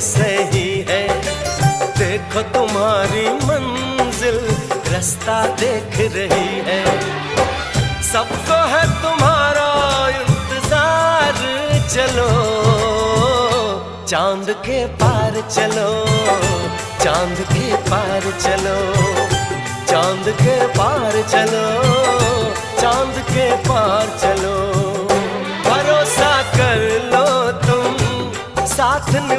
सही है। देखो तुम्हारी मंजिल रास्ता देख रही है। सबको है तुम्हारा इंतजार, चलो चांद के पार चलो, चांद के पार चलो, चांद के पार चलो, चांद के पार चलो। भरोसा कर लो तुम, साथ निभा